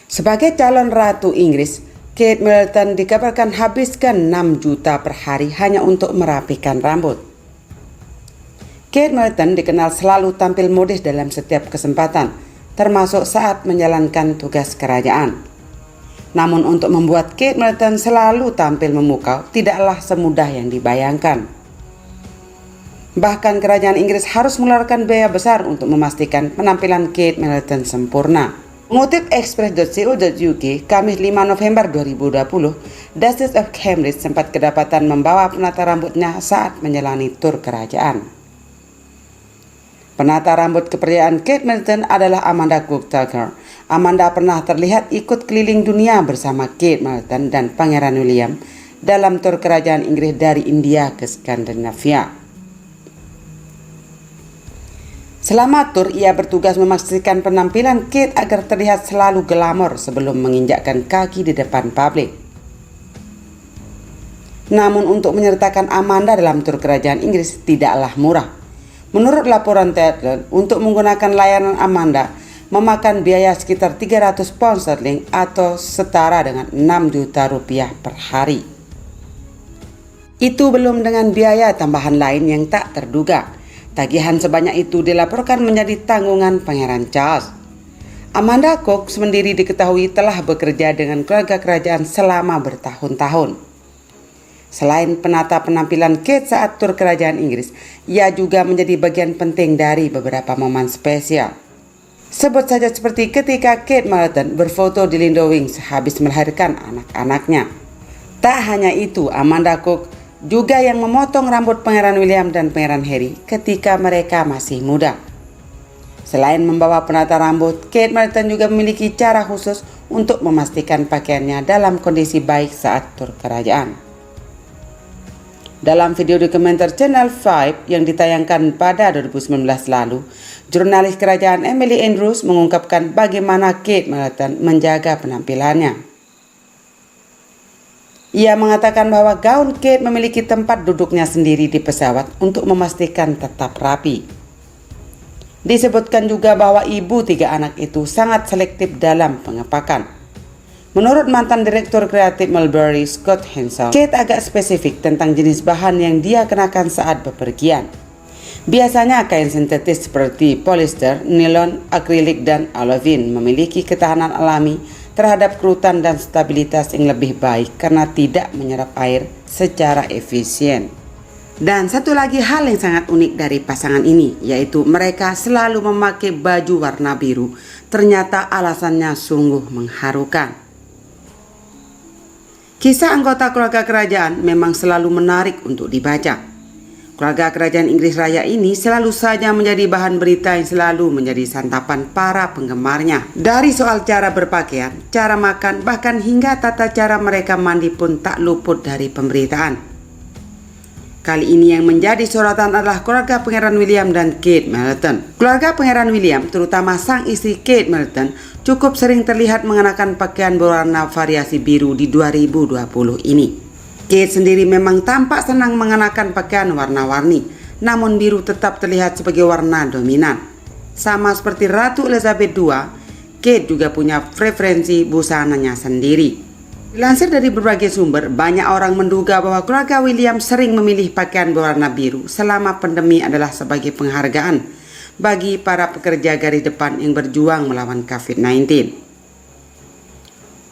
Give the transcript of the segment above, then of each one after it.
Sebagai calon ratu Inggris, Kate Middleton dikabarkan habiskan 6 juta per hari hanya untuk merapikan rambut. Kate Middleton dikenal selalu tampil modis dalam setiap kesempatan, termasuk saat menjalankan tugas kerajaan. Namun untuk membuat Kate Middleton selalu tampil memukau tidaklah semudah yang dibayangkan. Bahkan kerajaan Inggris harus mengeluarkan biaya besar untuk memastikan penampilan Kate Middleton sempurna. Mengutip Express.co.uk, Kamis 5 November 2020, Duchess of Cambridge sempat kedapatan membawa penata rambutnya saat menjalani tur kerajaan. Penata rambut kepercayaan Kate Middleton adalah Amanda Cook Tucker. Amanda pernah terlihat ikut keliling dunia bersama Kate Middleton dan Pangeran William dalam tur kerajaan Inggris dari India ke Skandinavia. Selama tur, ia bertugas memastikan penampilan Kate agar terlihat selalu glamor sebelum menginjakkan kaki di depan publik. Namun untuk menyertakan Amanda dalam tur kerajaan Inggris tidaklah murah. Menurut laporan Tatler, untuk menggunakan layanan Amanda memakan biaya sekitar 300 pound sterling atau setara dengan 6 juta rupiah per hari. Itu belum dengan biaya tambahan lain yang tak terduga. Tagihan sebanyak itu dilaporkan menjadi tanggungan Pangeran Charles. Amanda Cook sendiri diketahui telah bekerja dengan keluarga kerajaan selama bertahun-tahun. Selain penata penampilan Kate saat tur kerajaan Inggris, ia juga menjadi bagian penting dari beberapa momen spesial. Sebut saja seperti ketika Kate Middleton berfoto di Lindo Wing sehabis melahirkan anak-anaknya. Tak hanya itu, Amanda Cook juga yang memotong rambut Pangeran William dan Pangeran Harry ketika mereka masih muda. Selain membawa penata rambut, Kate Middleton juga memiliki cara khusus untuk memastikan pakaiannya dalam kondisi baik saat tur kerajaan. Dalam video dokumenter Channel 5 yang ditayangkan pada 2019 lalu, jurnalis kerajaan Emily Andrews mengungkapkan bagaimana Kate Middleton menjaga penampilannya. Ia mengatakan bahwa gaun Kate memiliki tempat duduknya sendiri di pesawat untuk memastikan tetap rapi. Disebutkan juga bahwa ibu 3 anak itu sangat selektif dalam pengepakan. Menurut mantan direktur kreatif Mulberry, Scott Hensel, Kate agak spesifik tentang jenis bahan yang dia kenakan saat bepergian. Biasanya kain sintetis seperti polyester, nilon, akrilik, dan olivin memiliki ketahanan alami terhadap kerutan dan stabilitas yang lebih baik karena tidak menyerap air secara efisien. Dan satu lagi hal yang sangat unik dari pasangan ini, yaitu mereka selalu memakai baju warna biru. Ternyata alasannya sungguh mengharukan. Kisah anggota keluarga kerajaan memang selalu menarik untuk dibaca. Keluarga kerajaan Inggris Raya ini selalu saja menjadi bahan berita yang selalu menjadi santapan para penggemarnya. Dari soal cara berpakaian, cara makan, bahkan hingga tata cara mereka mandi pun tak luput dari pemberitaan. Kali ini yang menjadi sorotan adalah keluarga Pangeran William dan Kate Middleton. Keluarga Pangeran William, terutama sang istri Kate Middleton, cukup sering terlihat mengenakan pakaian berwarna variasi biru di 2020 ini. Kate sendiri memang tampak senang mengenakan pakaian warna-warni, namun biru tetap terlihat sebagai warna dominan. Sama seperti Ratu Elizabeth II, Kate juga punya preferensi busananya sendiri. Dilansir dari berbagai sumber, banyak orang menduga bahwa keluarga William sering memilih pakaian berwarna biru selama pandemi adalah sebagai penghargaan bagi para pekerja garis depan yang berjuang melawan COVID-19.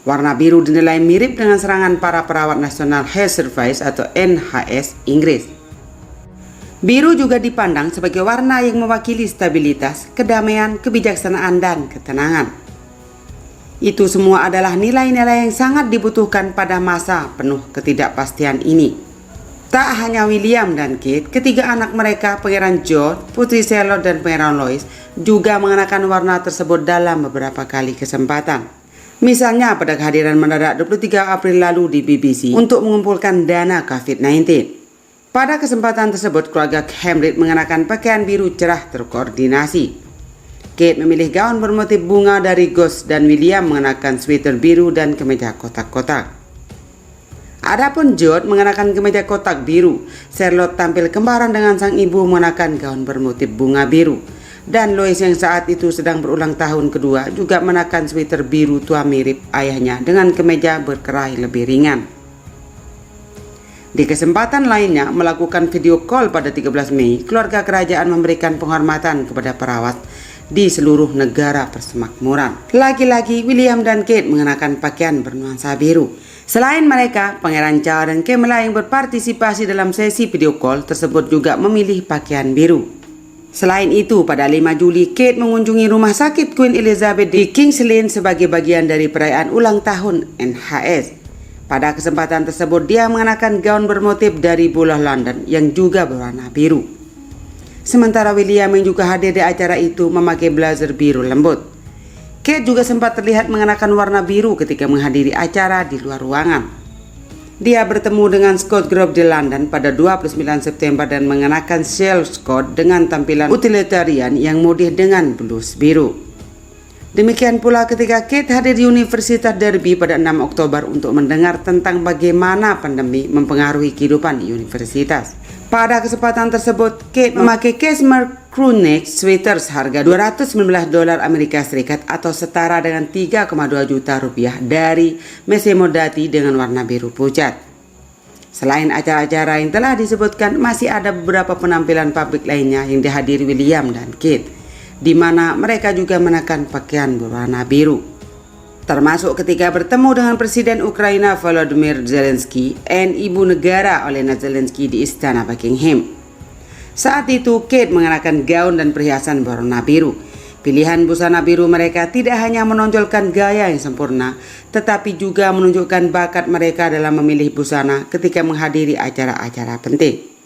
Warna biru dinilai mirip dengan serangan para perawat National Health Service atau NHS Inggris. Biru juga dipandang sebagai warna yang mewakili stabilitas, kedamaian, kebijaksanaan, dan ketenangan. Itu semua adalah nilai-nilai yang sangat dibutuhkan pada masa penuh ketidakpastian ini. Tak hanya William dan Kate, ketiga anak mereka, Pangeran George, Putri Charlotte, dan Pangeran Louis, juga mengenakan warna tersebut dalam beberapa kali kesempatan. Misalnya pada kehadiran mendadak 23 April lalu di BBC untuk mengumpulkan dana COVID-19. Pada kesempatan tersebut, keluarga Cambridge mengenakan pakaian biru cerah terkoordinasi. Kate memilih gaun bermotif bunga dari ghost dan William mengenakan sweater biru dan kemeja kotak-kotak. Adapun George mengenakan kemeja kotak biru. Charlotte tampil kembaran dengan sang ibu mengenakan gaun bermotif bunga biru. Dan Lois yang saat itu sedang berulang tahun kedua juga mengenakan sweater biru tua mirip ayahnya dengan kemeja berkerai lebih ringan. Di kesempatan lainnya, melakukan video call pada 13 Mei, keluarga kerajaan memberikan penghormatan kepada perawat di seluruh negara persemakmuran. Lagi-lagi William dan Kate mengenakan pakaian bernuansa biru. Selain mereka, Pangeran Charles dan Camilla yang berpartisipasi dalam sesi video call tersebut juga memilih pakaian biru. Selain itu, pada 5 Juli, Kate mengunjungi rumah sakit Queen Elizabeth di Kings Lynn sebagai bagian dari perayaan ulang tahun NHS. Pada kesempatan tersebut, dia mengenakan gaun bermotif dari bola London yang juga berwarna biru. Sementara William yang juga hadir di acara itu memakai blazer biru lembut. Kate juga sempat terlihat mengenakan warna biru ketika menghadiri acara di luar ruangan. Dia bertemu dengan Scott Grove di London pada 29 September dan mengenakan shell Scott dengan tampilan utilitarian yang mudih dengan blus biru. Demikian pula ketika Kate hadir di Universitas Derby pada 6 Oktober untuk mendengar tentang bagaimana pandemi mempengaruhi kehidupan di universitas. Pada kesempatan tersebut, Kate memakai cashmere crewneck sweater seharga $219 Amerika Serikat atau setara dengan 3,2 juta rupiah dari Massimo Dutti dengan warna biru pucat. Selain acara-acara yang telah disebutkan, masih ada beberapa penampilan publik lainnya yang dihadiri William dan Kate, di mana mereka juga mengenakan pakaian berwarna biru. Termasuk ketika bertemu dengan Presiden Ukraina Volodymyr Zelensky dan Ibu Negara Olena Zelensky di Istana Buckingham. Saat itu Kate mengenakan gaun dan perhiasan berwarna biru. Pilihan busana biru mereka tidak hanya menonjolkan gaya yang sempurna, tetapi juga menunjukkan bakat mereka dalam memilih busana ketika menghadiri acara-acara penting.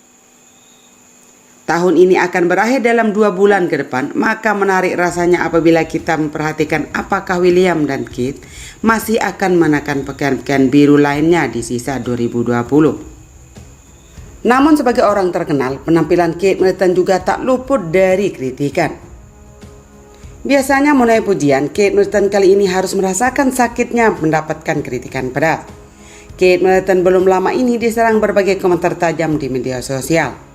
Tahun ini akan berakhir dalam 2 bulan ke depan, maka menarik rasanya apabila kita memperhatikan apakah William dan Kate masih akan mengenakan pakaian-pakaian biru lainnya di sisa 2020. Namun sebagai orang terkenal, penampilan Kate Middleton juga tak luput dari kritikan. Biasanya menuai pujian, Kate Middleton kali ini harus merasakan sakitnya mendapatkan kritikan pedas. Kate Middleton belum lama ini diserang berbagai komentar tajam di media sosial.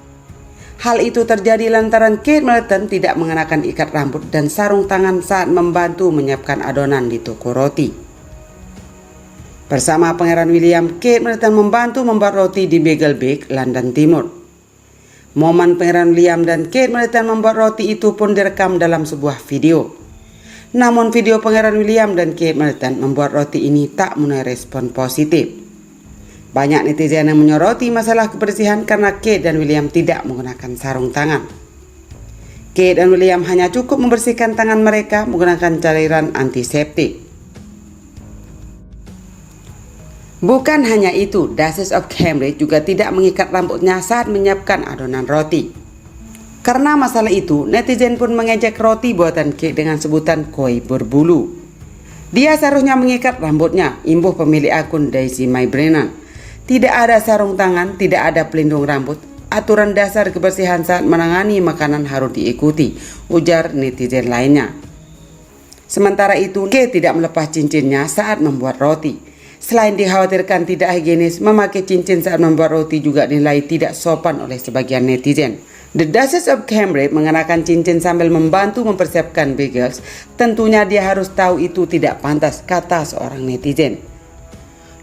Hal itu terjadi lantaran Kate Middleton tidak mengenakan ikat rambut dan sarung tangan saat membantu menyiapkan adonan di toko roti. Bersama Pangeran William, Kate Middleton membantu membuat roti di Bagel Bake, London Timur. Momen Pangeran William dan Kate Middleton membuat roti itu pun direkam dalam sebuah video. Namun video Pangeran William dan Kate Middleton membuat roti ini tak menuai respon positif. Banyak netizen yang menyoroti masalah kebersihan karena Kate dan William tidak menggunakan sarung tangan. Kate dan William hanya cukup membersihkan tangan mereka menggunakan cairan antiseptik. Bukan hanya itu, Duchess of Cambridge juga tidak mengikat rambutnya saat menyiapkan adonan roti. Karena masalah itu, netizen pun mengejek roti buatan Kate dengan sebutan koi berbulu. Dia seharusnya mengikat rambutnya, imbuh pemilik akun Daisy May Brennan. Tidak ada sarung tangan, tidak ada pelindung rambut. Aturan dasar kebersihan saat menangani makanan harus diikuti, ujar netizen lainnya. Sementara itu, Kate tidak melepas cincinnya saat membuat roti. Selain dikhawatirkan tidak higienis, memakai cincin saat membuat roti juga dinilai tidak sopan oleh sebagian netizen. The Duchess of Cambridge mengenakan cincin sambil membantu mempersiapkan bagels. Tentunya dia harus tahu itu tidak pantas, kata seorang netizen.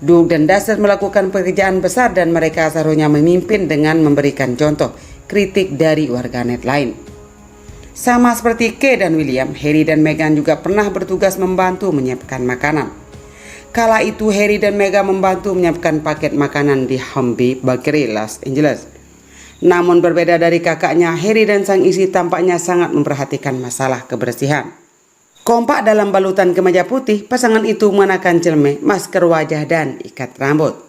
Duke dan Duchess melakukan pekerjaan besar dan mereka seharusnya memimpin dengan memberikan contoh, kritik dari warganet lain. Sama seperti Kate dan William, Harry dan Meghan juga pernah bertugas membantu menyiapkan makanan. Kala itu Harry dan Meghan membantu menyiapkan paket makanan di Humvee Bakery, Los Angeles. Namun berbeda dari kakaknya, Harry dan sang istri tampaknya sangat memperhatikan masalah kebersihan. Kompak dalam balutan kemeja putih, pasangan itu mengenakan celme, masker wajah dan ikat rambut.